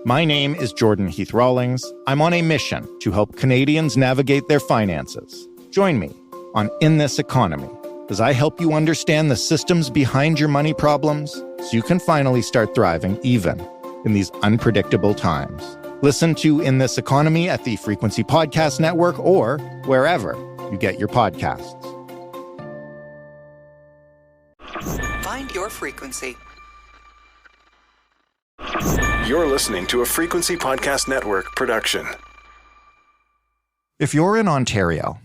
My name is Jordan Heath Rawlings. I'm on a mission to help Canadians navigate their finances. Join me on In This Economy as I help you understand the systems behind your money problems so you can finally start thriving even in these unpredictable times. Listen to In This Economy at the Frequency Podcast Network or wherever you get your podcasts. Find your frequency. You're listening to a Frequency Podcast Network production. If you're in Ontario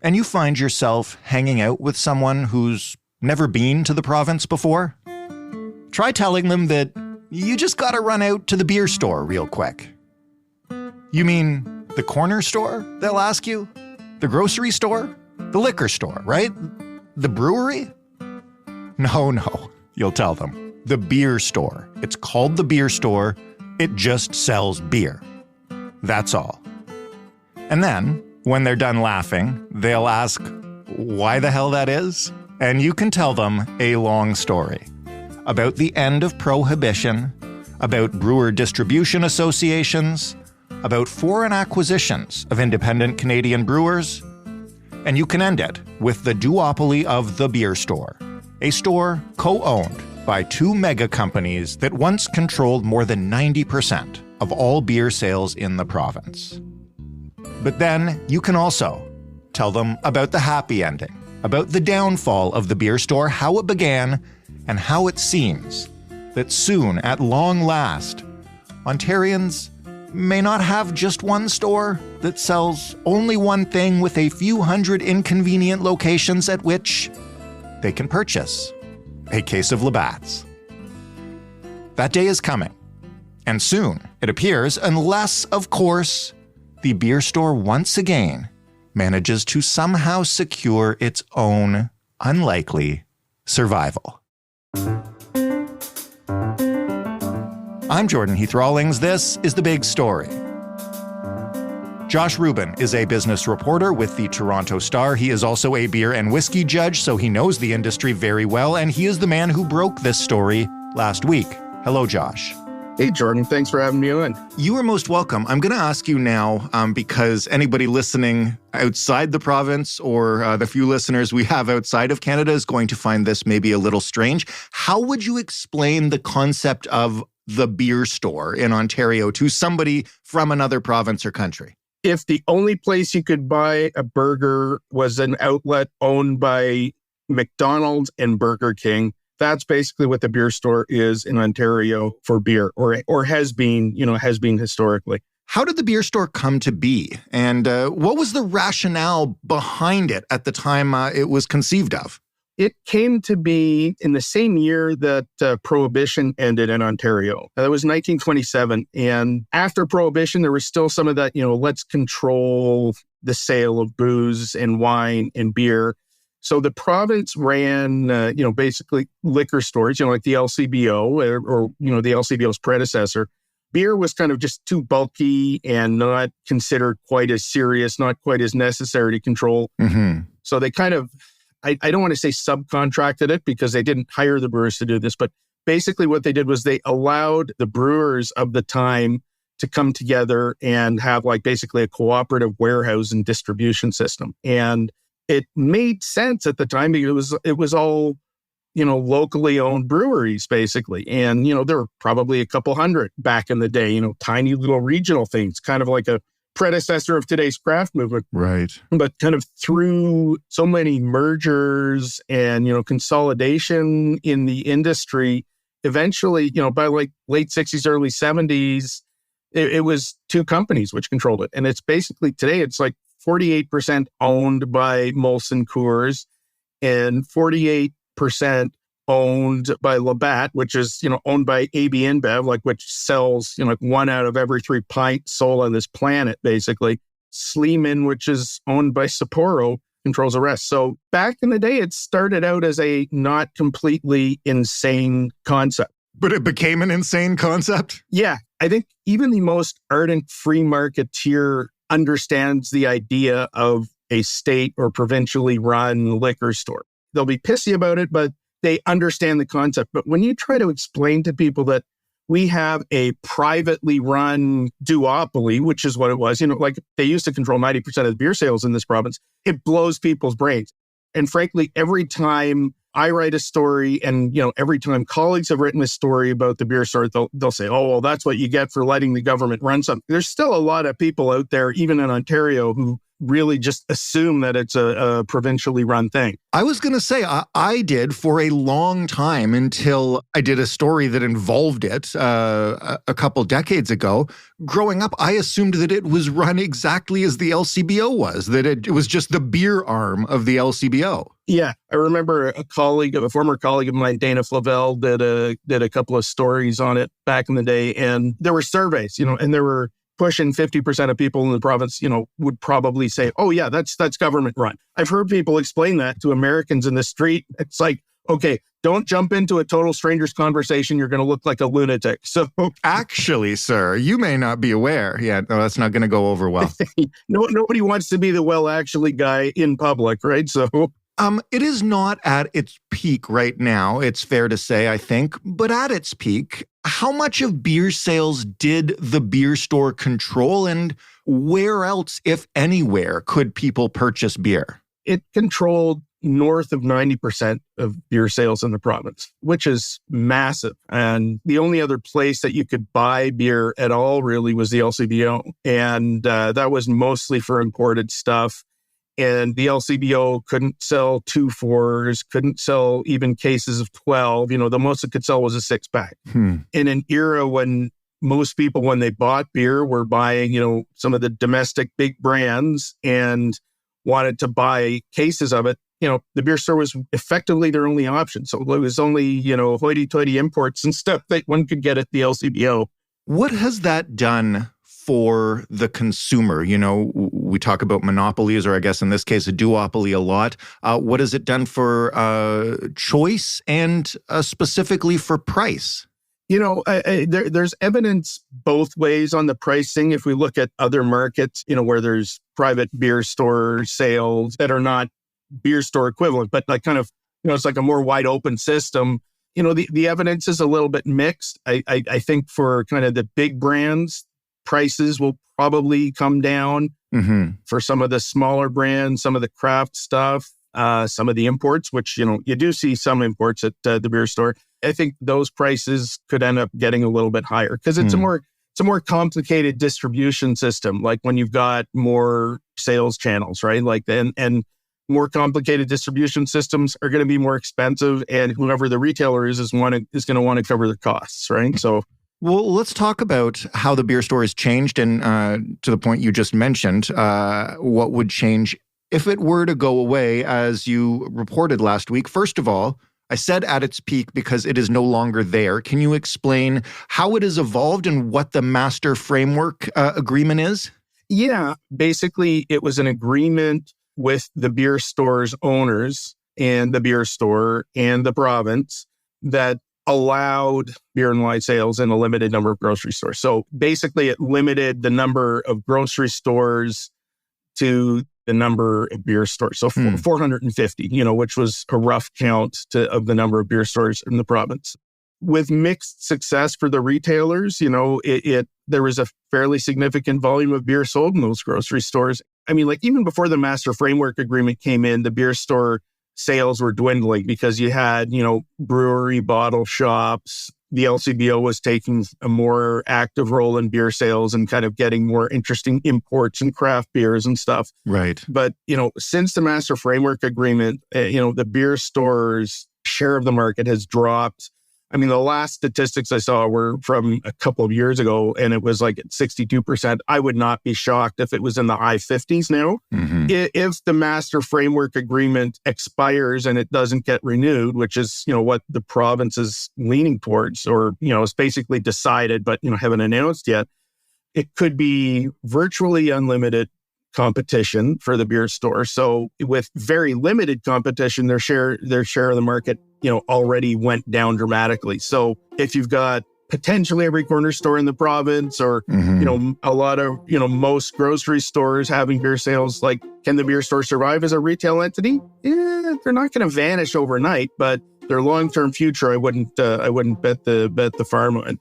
and you find yourself hanging out with someone who's never been to the province before, try telling them that you just gotta run out to the beer store real quick. You mean the corner store, they'll ask you? The grocery store? The liquor store, right? The brewery? No, you'll tell them. The beer store. It's called the beer store. It just sells beer. That's all. And then, when they're done laughing, they'll ask why the hell that is. And you can tell them a long story about the end of prohibition, about brewer distribution associations, about foreign acquisitions of independent Canadian brewers, and you can end it with the duopoly of the beer store, a store co-owned by two mega companies that once controlled more than 90% of all beer sales in the province. But then you can also tell them about the happy ending, about the downfall of the beer store, how it began, and how it seems that soon, at long last, Ontarians may not have just one store that sells only one thing with a few hundred inconvenient locations at which they can purchase a case of Labatt's. That day is coming, and soon, it appears, unless, of course, the beer store once again manages to somehow secure its own unlikely survival. I'm Jordan Heath Rawlings. This is The Big Story. Josh Rubin is a business reporter with the Toronto Star. He is also a beer and whiskey judge, so he knows the industry very well, and he is the man who broke this story last week. Hello, Josh. Hey, Jordan. Thanks for having me on. You are most welcome. I'm going to ask you now, because anybody listening outside the province or the few listeners we have outside of Canada is going to find this maybe a little strange. How would you explain the concept of the beer store in Ontario to somebody from another province or country? If the only place you could buy a burger was an outlet owned by McDonald's and Burger King, that's basically what the beer store is in Ontario for beer, or has been historically. How did the beer store come to be? And what was the rationale behind it at the time it was conceived of? It came to be in the same year that Prohibition ended in Ontario. That was 1927. And after Prohibition, there was still some of that, let's control the sale of booze and wine and beer. So the province ran, basically liquor stores, like the LCBO or the LCBO's predecessor. Beer was kind of just too bulky and not considered quite as serious, not quite as necessary to control. Mm-hmm. So they kind of, I don't want to say subcontracted it because they didn't hire the brewers to do this, but basically what they did was they allowed the brewers of the time to come together and have basically a cooperative warehouse and distribution system. And it made sense at the time because it was all, locally owned breweries basically. And, there were probably a couple hundred back in the day, tiny little regional things, kind of like a predecessor of today's craft movement. Right. But kind of through so many mergers and, consolidation in the industry, eventually, by late 60s, early 70s, it was two companies which controlled it. And it's basically today, it's 48% owned by Molson Coors and 48% owned by Labatt, which is, owned by AB InBev, which sells, one out of every 3 pints sold on this planet, basically. Sleeman, which is owned by Sapporo, controls the rest. So back in the day, it started out as a not completely insane concept. But it became an insane concept? Yeah. I think even the most ardent free marketeer understands the idea of a state or provincially run liquor store. They'll be pissy about it, but they understand the concept. But when you try to explain to people that we have a privately run duopoly, which is what it was. Like they used to control 90% of the beer sales in this province. It blows people's brains. And frankly, every time I write a story and, every time colleagues have written a story about the beer store, they'll say, oh, well, that's what you get for letting the government run something. There's still a lot of people out there, even in Ontario, who really just assume that it's a provincially run thing. I was going to say, I did for a long time until I did a story that involved it a couple decades ago. Growing up, I assumed that it was run exactly as the LCBO was, that it was just the beer arm of the LCBO. Yeah, I remember a former colleague of mine, Dana Flavel, did a couple of stories on it back in the day. And there were surveys, and there were pushing 50% of people in the province, would probably say, oh yeah, that's government run. I've heard people explain that to Americans in the street. It's like, okay, don't jump into a total stranger's conversation. You're going to look like a lunatic. So actually, sir, you may not be aware. Yeah, no, that's not going to go over well. Nobody wants to be the actually guy in public, right? So it is not at its peak right now, it's fair to say, I think. But at its peak, how much of beer sales did the beer store control, and where else, if anywhere, could people purchase beer? It controlled north of 90% of beer sales in the province, which is massive. And the only other place that you could buy beer at all really was the LCBO. And that was mostly for imported stuff. And the LCBO couldn't sell 2-4s, couldn't sell even cases of 12. The most it could sell was a 6-pack. In an era when most people, when they bought beer, were buying, some of the domestic big brands and wanted to buy cases of it, the beer store was effectively their only option. So it was only, hoity-toity imports and stuff that one could get at the LCBO. What has that done for the consumer? We talk about monopolies, or I guess in this case, a duopoly a lot. What has it done for choice and specifically for price? There's evidence both ways on the pricing. If we look at other markets, where there's private beer store sales that are not beer store equivalent, but like kind of, it's like a more wide open system. The evidence is a little bit mixed. I think for kind of the big brands, prices will probably come down. For some of the smaller brands, some of the craft stuff, some of the imports, which, you do see some imports at the beer store. I think those prices could end up getting a little bit higher because it's a more complicated distribution system. Like when you've got more sales channels, right? Like and more complicated distribution systems are going to be more expensive, and whoever the retailer is going to want to cover the costs, right? So. Well, let's talk about how the beer store has changed, and to the point you just mentioned, what would change if it were to go away, as you reported last week. First of all, I said at its peak because it is no longer there. Can you explain how it has evolved and what the master framework agreement is? Yeah, basically it was an agreement with the beer store's owners and the beer store and the province that allowed beer and wine sales in a limited number of grocery stores. So basically it limited the number of grocery stores to the number of beer stores. So 450, which was a rough count of the number of beer stores in the province. With mixed success for the retailers, there was a fairly significant volume of beer sold in those grocery stores. I mean, like even before the master framework agreement came in, the beer store sales were dwindling because you had, brewery bottle shops. The LCBO was taking a more active role in beer sales and kind of getting more interesting imports and craft beers and stuff. Right. But, since the master framework agreement, the beer store's share of the market has dropped. I mean, the last statistics I saw were from a couple of years ago, and it was like at 62%. I would not be shocked if it was in the high 50s now. If the master framework agreement expires and it doesn't get renewed, which is, what the province is leaning towards, or, it's basically decided, but, haven't announced yet, it could be virtually unlimited competition for the beer store. So with very limited competition, their share of the market, already went down dramatically. So if you've got potentially every corner store in the province, or, a lot of, most grocery stores having beer sales, like, can the beer store survive as a retail entity? They're not going to vanish overnight, but their long-term future, I wouldn't bet the farm on.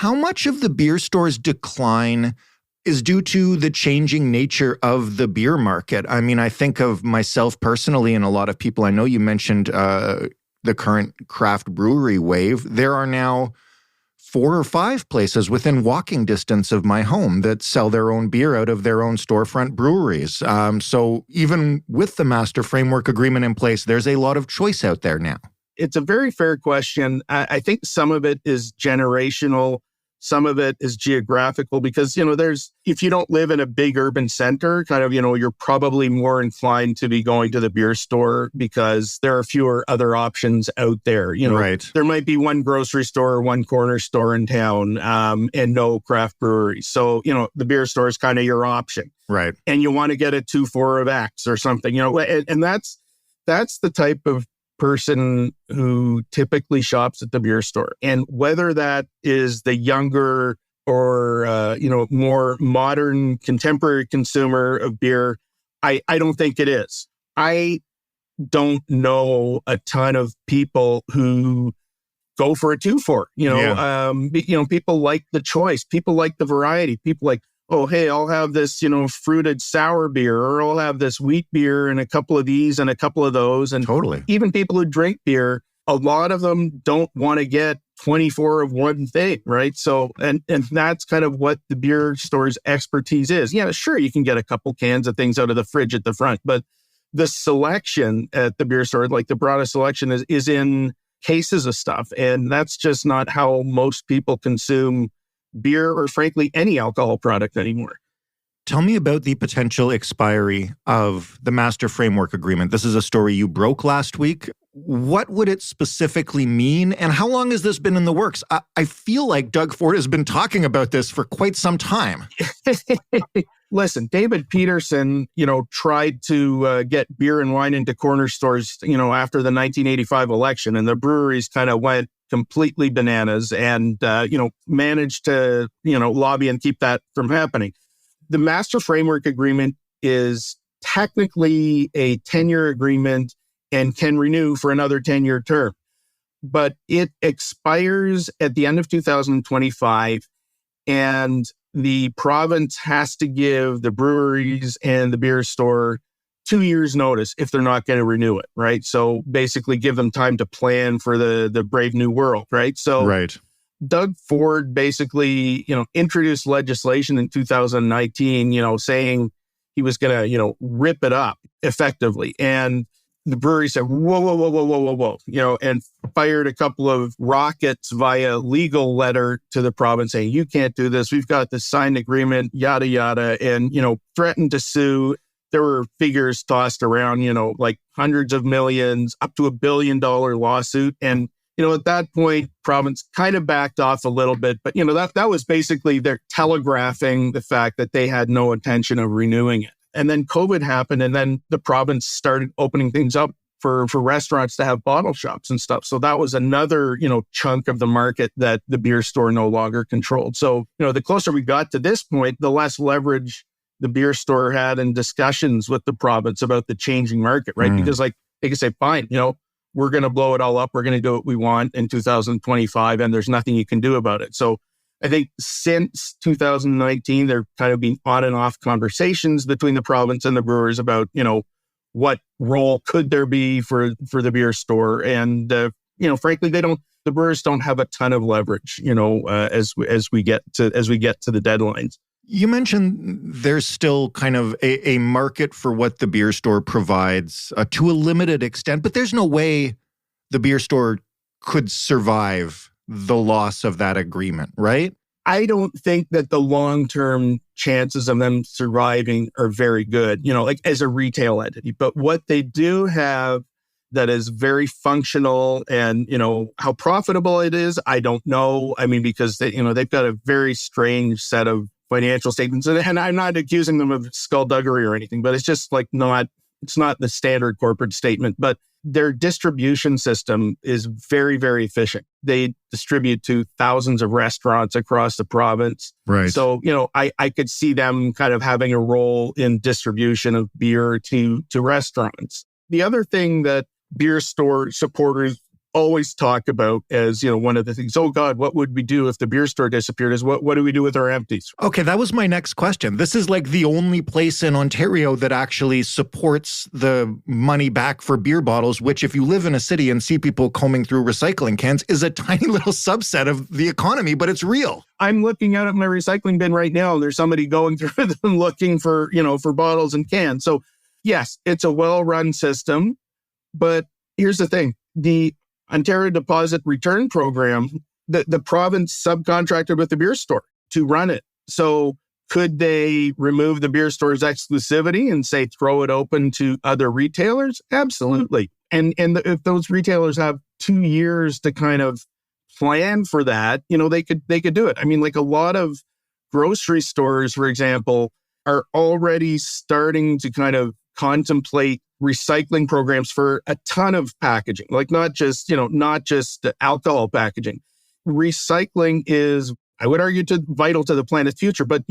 How much of the beer store's decline is due to the changing nature of the beer market? I mean, I think of myself personally and a lot of people I know. You mentioned the current craft brewery wave. There are now 4 or 5 places within walking distance of my home that sell their own beer out of their own storefront breweries. So even with the master framework agreement in place, there's a lot of choice out there now. It's a very fair question. I think some of it is generational. Some of it is geographical because, if you don't live in a big urban center, you're probably more inclined to be going to the beer store because there are fewer other options out there. Right. There might be one grocery store or one corner store in town and no craft breweries. So, the beer store is kind of your option. Right. And you want to get a 2-4 of X or something, and that's the type of person who typically shops at the beer store. And whether that is the younger or, more modern contemporary consumer of beer, I don't think it is. I don't know a ton of people who go for a 2-4, people like the choice. People like the variety. People like, oh, hey, I'll have this, fruited sour beer, or I'll have this wheat beer and a couple of these and a couple of those. And totally. Even people who drink beer, a lot of them don't want to get 24 of one thing, right? So, and that's kind of what the beer store's expertise is. Yeah, sure, you can get a couple cans of things out of the fridge at the front, but the selection at the beer store, like the broadest selection is in cases of stuff. And that's just not how most people consume beer or frankly any alcohol product anymore. Tell me about the potential expiry of the master framework agreement. This is a story you broke last week. What would it specifically mean? And how long has this been in the works? I feel like Doug Ford has been talking about this for quite some time. Listen, David Peterson, tried to get beer and wine into corner stores, after the 1985 election, and the breweries kind of went completely bananas and, managed to, lobby and keep that from happening. The Master Framework Agreement is technically a 10-year agreement and can renew for another 10-year term. But it expires at the end of 2025, and the province has to give the breweries and the beer store 2 years notice if they're not going to renew it, right? So basically give them time to plan for the brave new world, right? So right. Doug Ford basically, introduced legislation in 2019, saying he was going to, rip it up effectively. And the brewery said, whoa, and fired a couple of rockets via legal letter to the province saying, you can't do this. We've got this signed agreement, yada, yada, and, threatened to sue. There were figures tossed around, like hundreds of millions, up to $1 billion lawsuit. And, at that point, province kind of backed off a little bit. But, that was basically they're telegraphing the fact that they had no intention of renewing it. And then COVID happened, and then the province started opening things up for restaurants to have bottle shops and stuff. So that was another, chunk of the market that the beer store no longer controlled. So, the closer we got to this point, the less leverage the beer store had in discussions with the province about the changing market, right? Because they could say, fine, we're going to blow it all up. We're going to do what we want in 2025, and there's nothing you can do about it. So I think since 2019, there kind of been on and off conversations between the province and the brewers about, what role could there be for the beer store. And, frankly, the brewers don't have a ton of leverage, as we get to the deadlines. You mentioned there's still kind of a market for what the beer store provides to a limited extent, but there's no way the beer store could survive the loss of that agreement, right? I don't think that the long-term chances of them surviving are very good, as a retail entity. But what they do have that is very functional and, how profitable it is, I don't know. I mean, because they've got a very strange set of financial statements. And I'm not accusing them of skullduggery or anything, but it's just it's not the standard corporate statement. But their distribution system is very, very efficient. They distribute to thousands of restaurants across the province. Right. So, I could see them kind of having a role in distribution of beer to restaurants. The other thing that beer store supporters always talk about as, one of the things, oh God, what would we do if the beer store disappeared, is what do we do with our empties? Okay, that was my next question. This is like the only place in Ontario that actually supports the money back for beer bottles, which if you live in a city and see people combing through recycling cans is a tiny little subset of the economy, but it's real. I'm looking out at my recycling bin right now. There's somebody going through them looking for, for bottles and cans. So yes, it's a well-run system, but here's the thing. The Ontario Deposit Return Program, the province subcontracted with the beer store to run it. So could they remove the beer store's exclusivity and say throw it open to other retailers? Absolutely. And if those retailers have 2 years to kind of plan for that, they could do it. I mean, like a lot of grocery stores, for example, are already starting to kind of contemplate recycling programs for a ton of packaging, like not just alcohol packaging. Recycling is, I would argue, vital to the planet's future, but,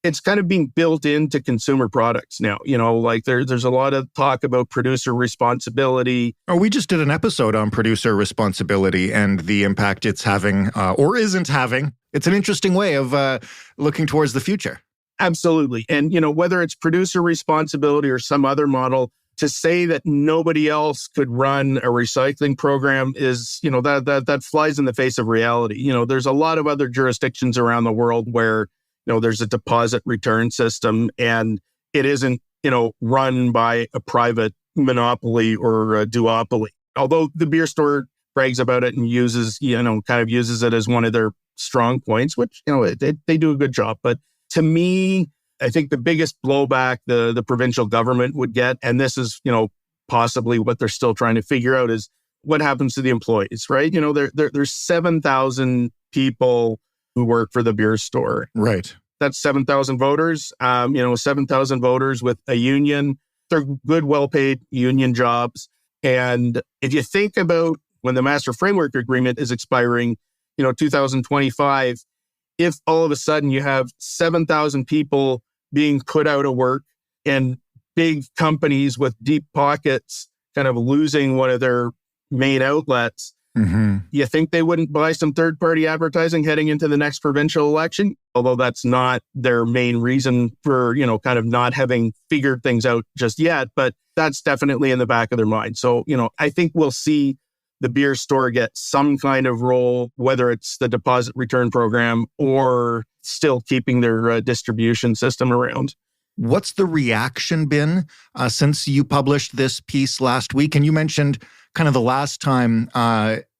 it's kind of being built into consumer products now. Like there's a lot of talk about producer responsibility. Oh, we just did an episode on producer responsibility and the impact it's having or isn't having. It's an interesting way of looking towards the future. Absolutely. And, whether it's producer responsibility or some other model, to say that nobody else could run a recycling program is, that flies in the face of reality. There's a lot of other jurisdictions around the world where, there's a deposit return system and it isn't, run by a private monopoly or a duopoly. Although the beer store brags about it and uses it as one of their strong points, which, they do a good job. But to me, I think the biggest blowback the provincial government would get, and this is, possibly what they're still trying to figure out, is what happens to the employees, right? There's 7,000 people who work for the beer store. Right. That's 7,000 voters, 7,000 voters with a union. They're good, well-paid union jobs. And if you think about when the Master Framework Agreement is expiring, 2025, if all of a sudden you have 7,000 people being put out of work and big companies with deep pockets kind of losing one of their main outlets, you think they wouldn't buy some third-party advertising heading into the next provincial election? Although that's not their main reason for, kind of not having figured things out just yet, but that's definitely in the back of their mind. So, I think we'll see the beer store get some kind of role, whether it's the deposit return program or still keeping their distribution system around. What's the reaction been since you published this piece last week? And you mentioned kind of the last time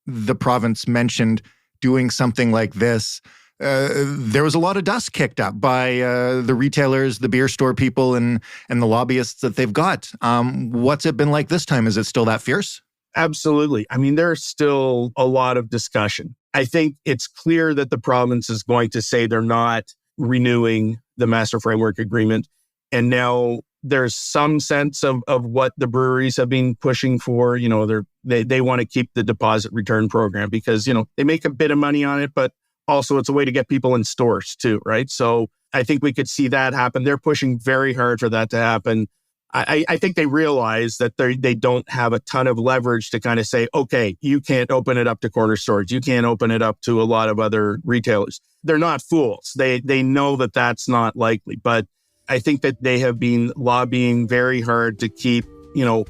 the province mentioned doing something like this, there was a lot of dust kicked up by the retailers, the beer store people, and the lobbyists that they've got. What's it been like this time? Is it still that fierce? Absolutely. I mean, there's still a lot of discussion. I think it's clear that the province is going to say they're not renewing the Master Framework Agreement. And now there's some sense of what the breweries have been pushing for. They want to keep the deposit return program because, they make a bit of money on it, but also it's a way to get people in stores too, right? So I think we could see that happen. They're pushing very hard for that to happen. I think they realize that they don't have a ton of leverage to kind of say, okay, you can't open it up to corner stores. You can't open it up to a lot of other retailers. They're not fools. They know that that's not likely. But I think that they have been lobbying very hard to keep,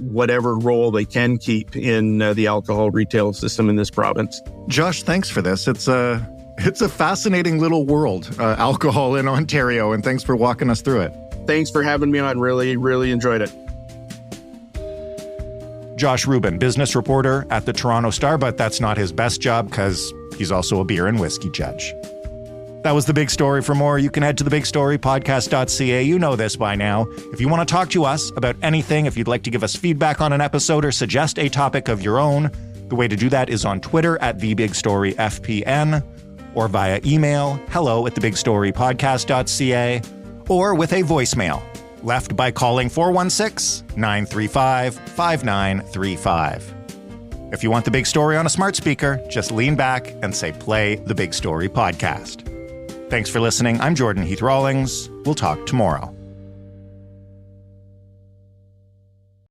whatever role they can keep in the alcohol retail system in this province. Josh, thanks for this. It's a fascinating little world, alcohol in Ontario, and thanks for walking us through it. Thanks for having me on. Really, really enjoyed it. Josh Rubin, business reporter at the Toronto Star, but that's not his best job because he's also a beer and whiskey judge. That was The Big Story. For more, you can head to thebigstorypodcast.ca. You know this by now. If you want to talk to us about anything, if you'd like to give us feedback on an episode or suggest a topic of your own, the way to do that is on Twitter at TheBigStoryFPN or via email, hello@thebigstorypodcast.ca, or with a voicemail left by calling 416-935-5935. If you want The Big Story on a smart speaker, just lean back and say, play The Big Story podcast. Thanks for listening. I'm Jordan Heath Rawlings. We'll talk tomorrow.